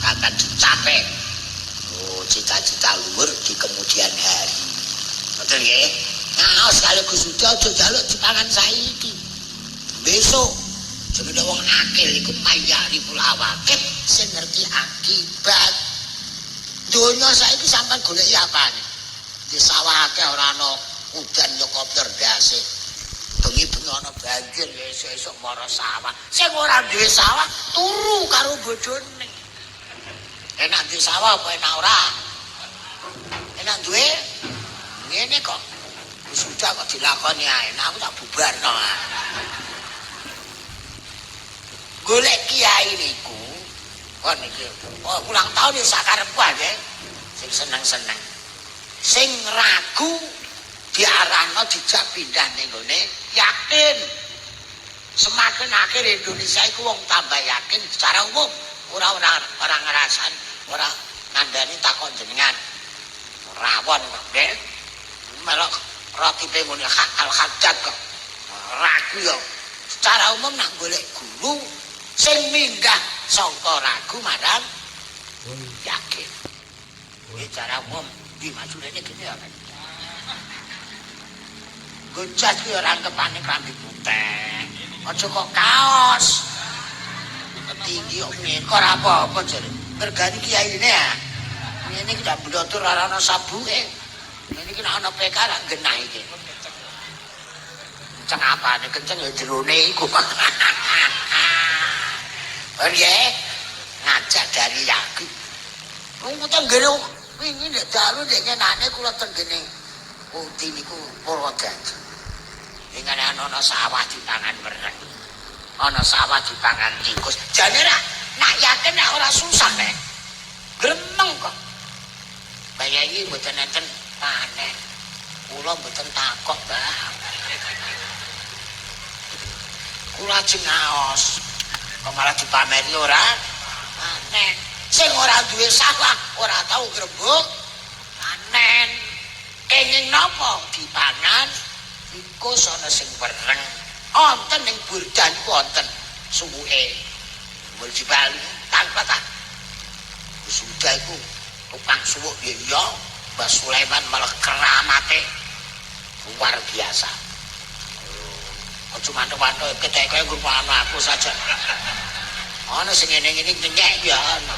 akan dicapai. Oh, cita-cita luhur di kemudian hari. Betul nggih? Ngaos kali Gus Suda aja njaluk dipangan saiki. Besok jenenge wong akil iku mayari pulawakit sing ngerti akibat. Donya saiki sampean goleki apane? Di sawah akeh ora ana udan yo kopter ndase. Bengi-bengi ana banjir ya esuk-esuk mara sawah. Sing ora duwe sawah turu karo bojone. Enak di sawah apa enak ora? Enak duwe? Ngene kok. Sudah kok dilakoni ae. Nah, aku tak bubarno. Golek kiai niku kon iki. Oh, ulang tahun ya sakarepku ae. Sing seneng-seneng. Sing ragu diarahno dijak pindah ning gone yakin. Semakin akhir Indonesia iku wong tambah yakin secara umum. Orang ngerasani, orang ngandani takon jenengan. Rawon kok, nggih. Melok roti penggone al-Haddad kok. Ragu yo. Secara umum nak golek guru sing minggah sangka ragu marang yakin. Kuwi cara umum di maksudnya gini ya kan. Gojat ki ora kepane klambi putih. Aja kok kaos. Tinggi ngene kok ora apa-apa jare. Regane kiai ini ya. Ini kita blotur ora ana sabuke. Ini ki ana PK ra genah iki. Kenceng apane kenceng ya jerone iku. Oke. Ngajak dari yakin. Wong tenggene wingi nek dalu nek ngenane kula tenggene. Uti niku Purwodadi. Dengan ana sawah di tangan mereng. Ana sawah di tangan tikus. Jane ra nak yakin nek ora susah nek. Gremeng kok. Bayayi mboten enten panen. Kula mboten takok, Mbah. Kula ajeng ngaos. Kok malah dipameri ora panen. Sing ora duwe sawah ora tau grembug panen. Kenging napa dipangan tikus ana sing wereng. Wonten ning Burdan wonten suwuke. Mulji Bali tanpa tak. Sudah iku tukang suwuk ya Mbah Sulaiman malah keramate luar biasa. Oh, cuma mantuk-mantuk ketek kaya grup aku saja. Ana sing ngene-ngene nyek ya ana.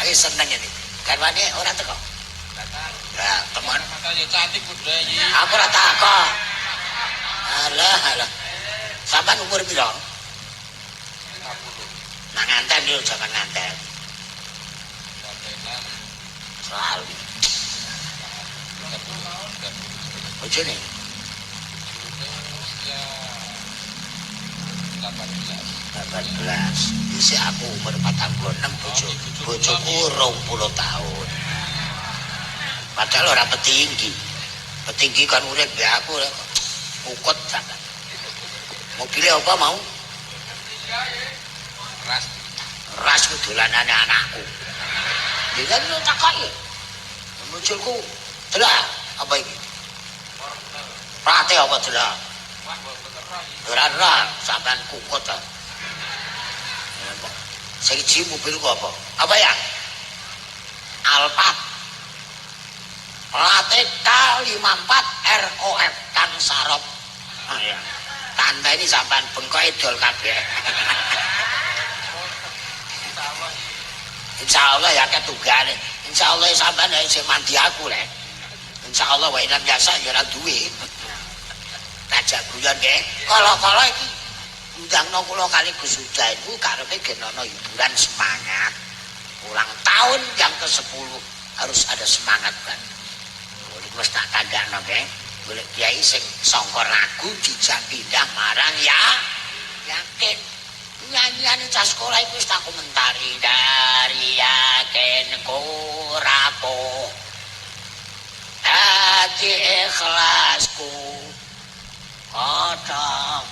Aku seneng iki. Garwane ora teko. Lah, teman. Matanya cantik budaya. Aku ora takok. Alah. Sampeyan umur piro? 50. Nang nganten yo jangan nganten. Selalu. Bojone. 18. Isi aku umur 46 bojoku 20 tahun. Padahal ora petinggi. Petinggi kan urip be aku ukut sampe. Mobilnya apa mau? Ras dolanane anakku. Dia kan lu takoki. Munculku. Delok apa iki? Prate apa delok? Ora sampean kukut ta. Sing mobilku apa? Apa ya? Alphard. Plate K54 ROF Kang Sarop. Ah ya. Tanda ini sampean bengkok idol kabeh. Insyaallah ya ketugane. Insyaallah sampean sing mandi aku lek. Insyaallah wae nang biasa ya ora duwe. Tajak guyon nggih. Kala-kala iki undangno kula kali Gus Suda iku karepe gen ana hiburan semangat. Ulang tahun yang ke-10 harus ada semangat kan. Wis tak kandhakno nggih. Golek kiai sing sangka ragu dijak pindah marang ya yakin. Nyanyian cah sekolah iku wis tak komentari dari yakin rapo. Hati ikhlasku kodok.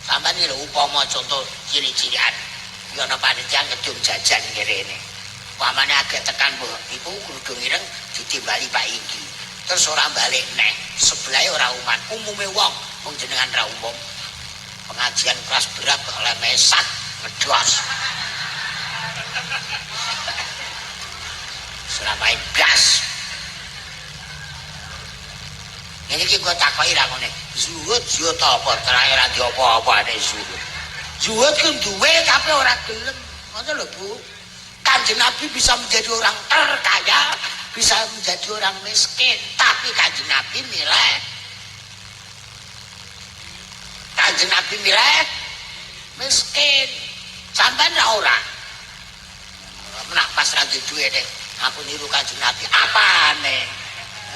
Sampai ini upama contoh ciri-cirian. Ya ana panitia ngedung jajan ngene. Pamane agak tekan mbok iku kudu ireng ditimbali Pak Inggi. Terus ora balik neh. Sebelahe ora umume wong jenengan ra umum. Pengajian kelas berat kok oleh mesak Ngedos. Selamain blas. Ini ki gue takoki ra ngene. Zuhud apa terakhir ra apa-apane zuhud. Zuhud ku duwe tapi ora gelem. Ngono lho, Bu. Kanjeng Nabi bisa menjadi orang terkaya, bisa menjadi orang miskin, tapi Kanjeng Nabi milih. Kanjeng Nabi milih miskin. Sampeyan ra ora. Menak pas ra duwe nek aku niru Kanjeng Nabi apane?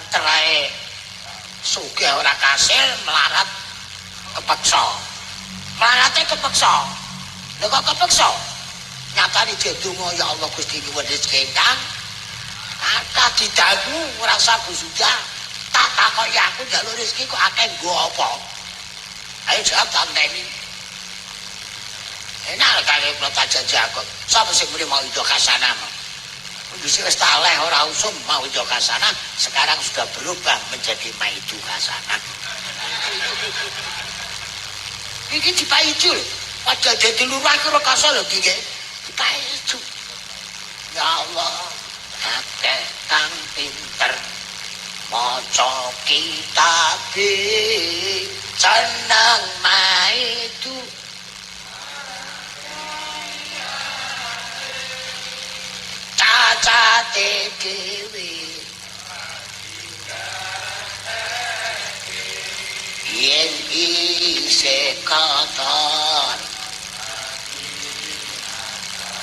Terakhir sugih ora kasil melarat kepeksa. Melarate kepeksa. Lha kok kepeksa? Nyatane donga ya Allah Gusti nyuwun rezeki ingkang akeh didangu ora usah Gusuda. Tak takoki aku njaluk rezeki kok akeh nggo apa? Ayo jawab tanteni. Enak kali protaja jago. Sapa sing muni mau itu kasana? Wis tak leh ora usum mau itu kasana, sekarang sudah berubah menjadi maidu kasana. Iki dipaidu lho. Padha dadi lurah karo kasa lho iki. Dipaidu. Ya Allah, akeh kang pinter maca kitab seneng maidu. Cacate dhewe yen isih kotor.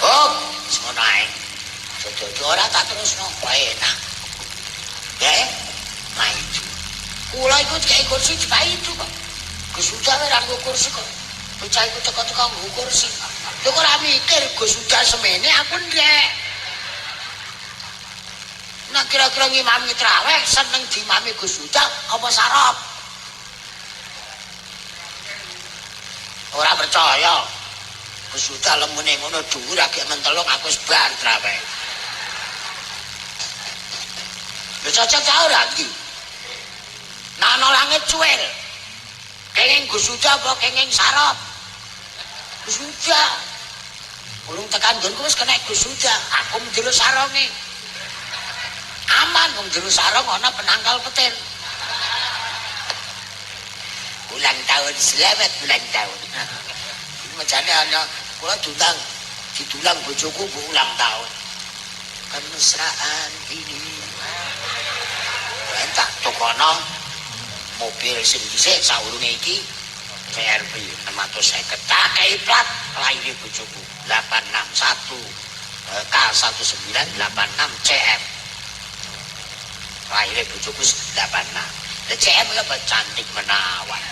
Oh, semono jojo ora tak terusno enak. Nggih, maidu. Kula iku kayak kursi dipaidu kok. Kesudah ora nggo kursi kok. Bocah iku teko-teko nggo kursi. Lho kok ora mikir Gus Sudah semene aku ndek. Nah kira-kira ngimami traweh seneng dimami Gus Sudah apa sarap? Ora percaya. Gus Sudah lemune ngono dhuwur agek mentelung aku wis bar traweh. Lha cocok ta ora iki? Nana langit cuwil. Kenging Gus Sudah apa kenging sarap? Gus Sudah. Ulung tekan nggonku wis kena Gus Sudah. Aku ndelok saronge. Aman wong jero sarung ana penangkal petir. Ulang tahun selamat ulang tahun. Macane ana kula didulang bojoku bu ulang tahun. Kemesraan ini. Tak tokono mobil sing dhisik saurunge iki CRV 650 tak plat laire bojoku 861 K1986 CM. Lahirnya bojoku 86. Lah CM apa cantik menawan.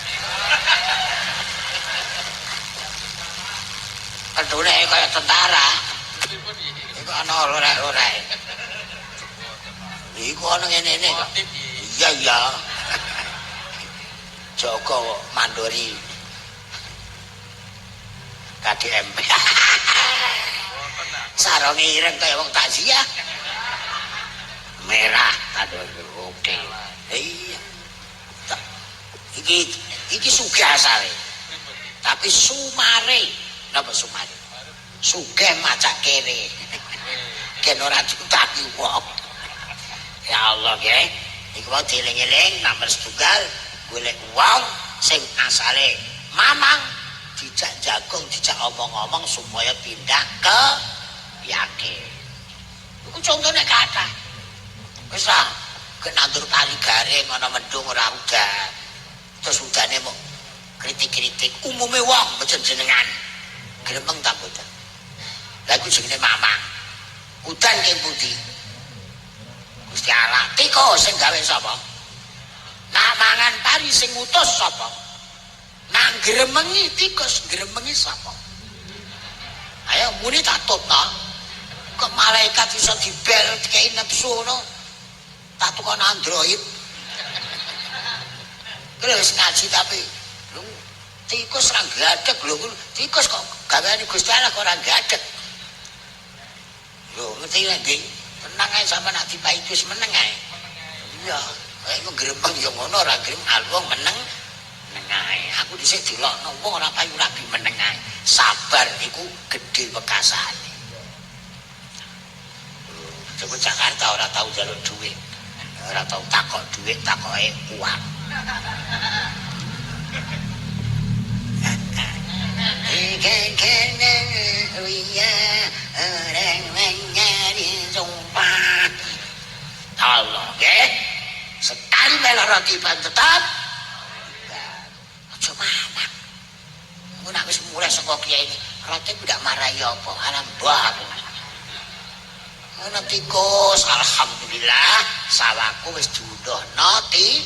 Kedune kaya tentara. Iku ana lorek-lorek. Iku ana ngene-ngene kok. Iya. Joko Mandori. KDMP. Sarunge ireng kaya wong takziah. Merah aduh oke. Iya. Iki sugih asale. Tapi sumare, napa sumare? Sugih macak kere. Ken ora ditaki wong. Ya Allah nggih. Iku wae dieling-eling nomor setunggal golek wong sing asale mamang dijak jagung, dijak omong-omong supaya pindah ke yakin. Iku contone kathah. Wis ah, kek nandur kali garing ana mendung ora udan. Terus udane mok kritik-kritik umume wong jenengan. Gremeng ta mboten. Lah iku jenenge mamang. Udan keng pundi? Gusti Allah, tiko sing gawe sapa? Nak mangan pari sing ngutus sapa? Nang gremengi tikus gremengi sapa? Ayo muni tak tutno. Kok malaikat iso dibel dikai nepsu ngono? Tak tukon Android. Terus ngaji tapi lu tikus ra gadeg lho. Tikus kok gaweane Gusti Allah kok ora gadeg. Lho ngerti lek tenang ae sampean nek dipaitus meneng ae. Iya, iku grembeng ya ngono ora grem alwong meneng. Meneng ae. Aku dhisik dilokno wong ora payu rabi meneng ae. Sabar iku di Bekasane. Coba Jakarta ora tau njaluk dhuwit. Ora tau takok dhuwit, takoke uang. Kene wiya orang menyari sumpah. Allah nggih. Sekali melok roti ban tetap. Aja mamak. Engko nek wis mulai saka kiai ini, roti ku ndak marahi apa? Alam mbah aku. Ana tikus, alhamdulillah sawahku wis diundhohno ti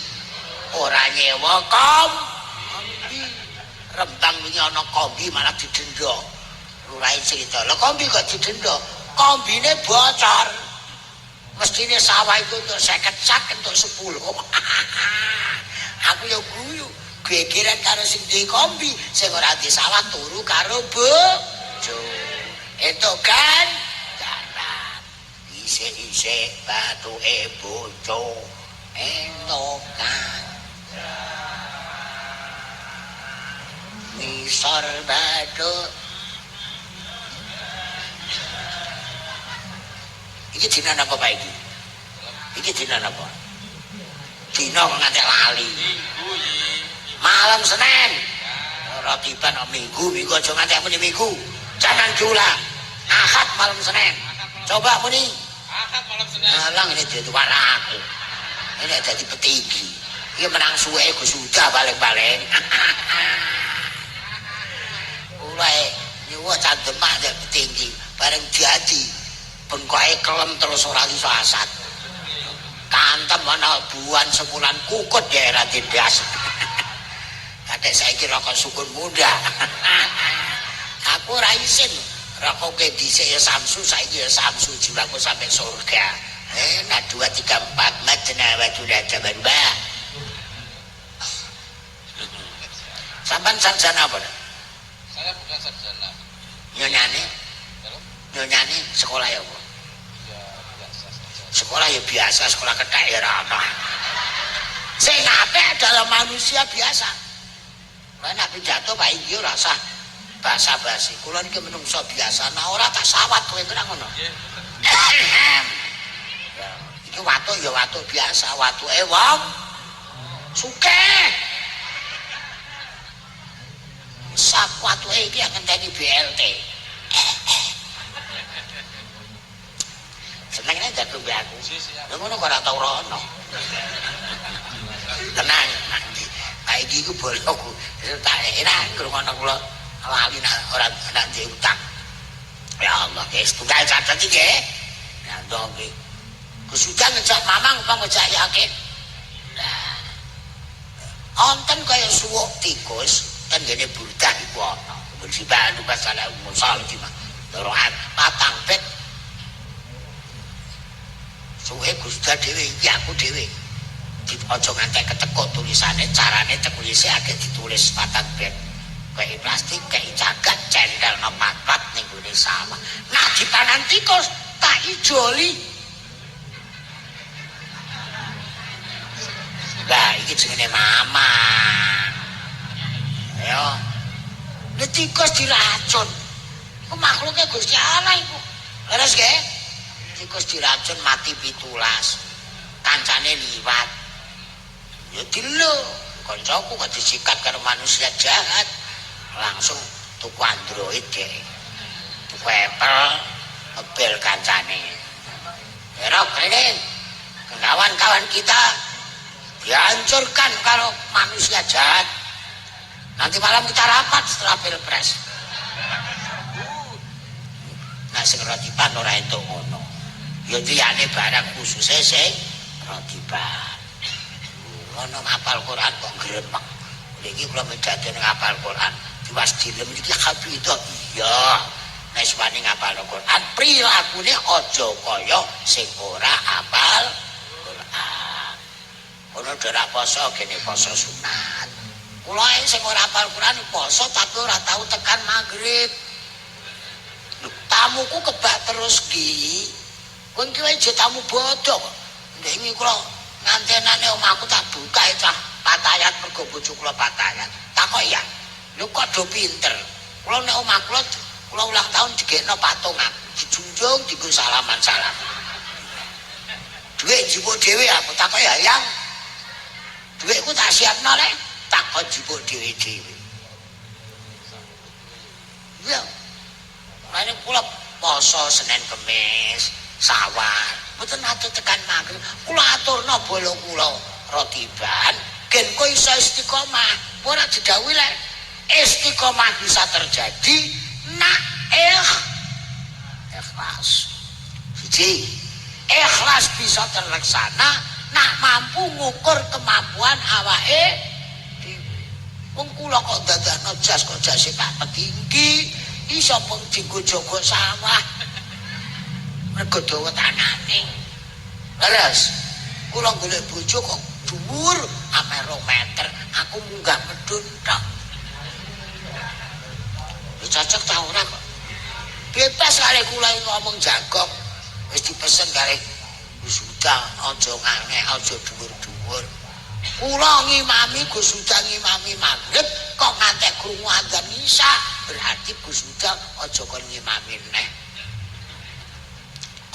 ora nyewa kombi. Rembang wingi ana kombi malah didenda. Lurahe cerita, lho kombi kok didenda? Kombine bocor. Mestine sawah itu untuk 50 sak untuk 10. Aku ya guyu, gegeran karo sing duwe kombi, sing ora di sawah turu karo bojo. Entuk kan? Isik-isik batuke bojo entokan nisor batu iki dina napa Pak iki dina napa dina kok nganti lali malam Senin ora tiba minggu aja nganti muni minggu jangan diulang Ahad malam Senin coba muni malam Senin. Alang ini jadi waraku. Ini jadi petinggi. Ini menang suwe Gus sudah balik-balik. Mulai nyuwun candemak jadi petinggi. Bareng jadi pun kowe kelem terus ora iso asat. Kantem ana buan sebulan kukut daerah tindas. Kadek saiki rokok sukun muda. Aku ora isin. Rokok ke dhisik ya Samsu saiki ya Samsu jiwaku sampai surga. Nah 2 3 4 majna sudah jaman Mbak. Sampan sarjana apa? Saya bukan sarjana. Nyonyane? Nyonyane sekolah ya apa? Ya biasa saja. Sekolah ya biasa, sekolah kethek ya ora ana. Sing apik adalah manusia biasa. Lah nek pidato Pak iki ora sah. Basa-basi, kula niki menungso biasa, nah ora tak sawat kowe kira ngono. Iki watuk ya watuk biasa, watuke wong sugih. Sak watuke iki ngenteni BLT. Senengane jago mbek aku. Lha ngono kok ora tau rono. Tenang, Pak iki ku bolokku. Tak enak ngrungokno kula. Lali orang nak di utang. Ya Allah, guys, tunggal catat iki nggih. Ya ndok nggih. Kesudan ngejak mamang apa ngejak yakin. Nah. Onten kaya suwuk tikus ten ngene burdah iku ana. Bersibah pas salah musal iki mah. Doroan patang bet. Suwe Gusta dhewe iki aku dhewe. Aja ngantek ketekuk tulisane, carane tekulise akeh ditulis patang bet. Kayak plastik, kayak jagat, cendel, nopat-pat ning gone sawah. Nah dipanan tikus tak ijoli. Lah iki jenenge mamang. Ayo. Nek tikus diracun. Ku makhluke Gusti Allah iku. Leres nggih? Tikus diracun mati 17. Kancane liwat. Ya dilo. Kancaku kok disikat karo manusia jahat. Langsung tuku Android deh, tuku Apple, ngebel kancane. Erok ini, kawan-kawan kita dihancurkan kalau manusia jahat. Nanti malam kita rapat setelah pilpres. Nah, sing rotiban ora entuk ngono. Ya liyane barang khususe sing rotiban. Ono ngapal Quran kok gremeng. Iki kula medhate ngapal Quran. Diwas dilem iki habidah iya nek wani ngapal Quran prilakune aja kaya sing ora apal Quran. Ono ora poso kene poso sunat. Kula sing ora apal Quran poso tapi ora tau tekan magrib. Tamuku kebak terus ki. Kowe iki wae tamu bodho. Ndek iki kula ngantenane omahku tak buka cah patayat mergo bojo kula patayat. Takok iya. Lho kok do pinter. Kula nek omah kula kula ulang tahun digekno patung aku. Dijunjung dienggo salaman-salam. Dhuwit njupuk dhewe aku takoki hayang. Dhuwitku tak siapno lek takon njupuk dhewe-dhewe. Ya. Mane kula poso Senin Kemis, sawar. Mboten ate tekan magrib. Kula aturno bolo kula rotiban, gen kowe iso istiqomah. Ora didhawuhi lek istiqomah bisa terjadi nak ikhlas. Siji, ikhlas bisa terlaksana nak mampu ngukur kemampuan awake dhewe. Wong kula kok dadakno jas kok jase tak petinggi, iso pun dienggo jaga sawah. Mergo dawa tanane. Leres. Kula golek bojo kok dhuwur ame 2 meter, aku munggah medun tok. Cocok ta ora kok. Bebas kali kula ngomong jagong. Wis dipesen kali Gus Huda aja ngangek, aja dhuwur-dhuwur. Kula ngimami Gus Huda ngimami magrib kok ngantek krungu adzan isya, berarti Gus Huda aja kon ngimami neh.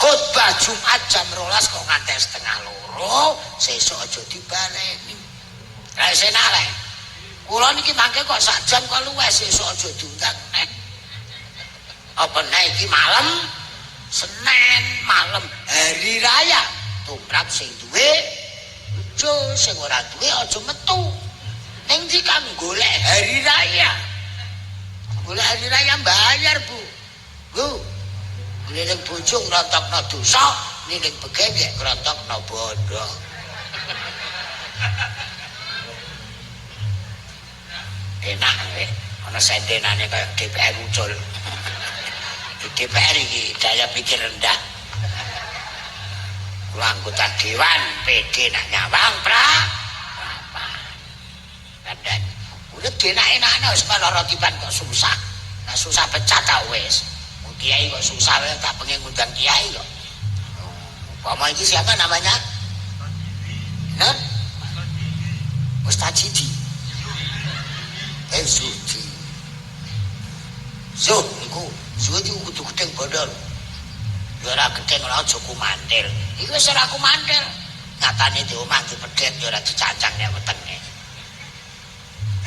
Khotbah Jumat jam 12 kok ngantek 1:30, sesuk aja dibaleni. Lah senale. Kula niki mangke kok sak jam kok luwes, sesuk aja diundang neh. Apa neh iki malam Senin malam hari raya. Tumrap sing duwe bojo, sing ora duwe aja metu. Ning iki kan golek hari raya. Golek hari raya bayar, Bu. Bu. Nining bojo ngrontokno dosa, nining begengek ngrontokno bondo. Enak ana sendenane kaya DPR muncul. DPR iki daya pikir rendah. Kula anggota dewan PD nak nyawang apa? Kandan. Urip enak-enakne wis malah tiban kok susah. Nah susah pecat ta wis. Kiai kok susah tak pengen ngundang kiai kok. Pama iki siapa namanya? Nah? Ustaz Cidi. Zudi. Zuh, iku Zudi kudu gedeng bodol. Ya ora gedeng ora aja kumantil. Iki wis ora kumantil. Nyatane di omah dipedet ya ora dicancang nek wetenge.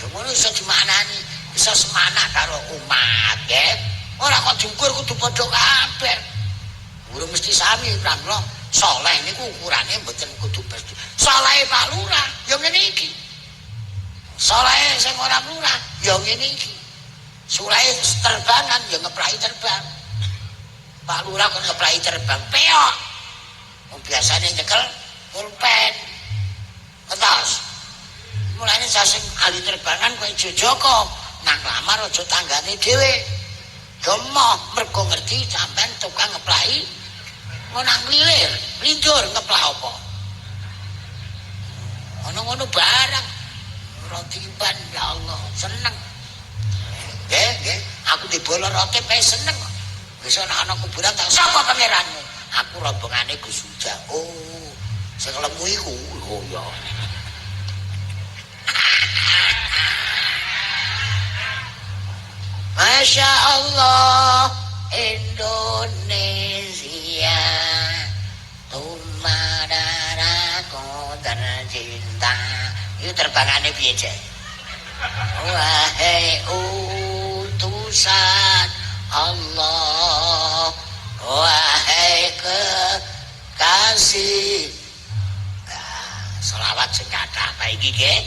Ya ngono iso dimaknani, iso semanak karo umat, ya. Ora kok diukur kudu padha kabeh. Urung mesti sami pramila. Saleh niku ukurane mboten kudu mesti. Saleh Pak Lurah ya ngene iki. Saleh sing ora lurah ya ngene iki. Saleh terbangan ya ngeplai terbang. Pak Lurah kok ngeplai terbang peok. Wong biasane nyekel pulpen. Ngertos? Mulane sing ahli terbangan kowe Joko nang lamar aja tanggane dhewe. Gemoh mergo ngerti sampean tukang ngeplai nang lilir, lindur ngeplak apa. Ngono-ngono barang. Rotiban ya Allah, seneng. Nggih, aku dibolor roti pe seneng. Wis ana kuburan tak sapa pangeranmu? Aku rombongane Gus Huda. Oh, sing lemu iku. Oh ya. Masya Allah Indonesia Tumadaraku tercinta. Itu terbangannya biasa. Wahai utusan Allah, wahai kekasih. Selawat sing kathah apa iki nggih?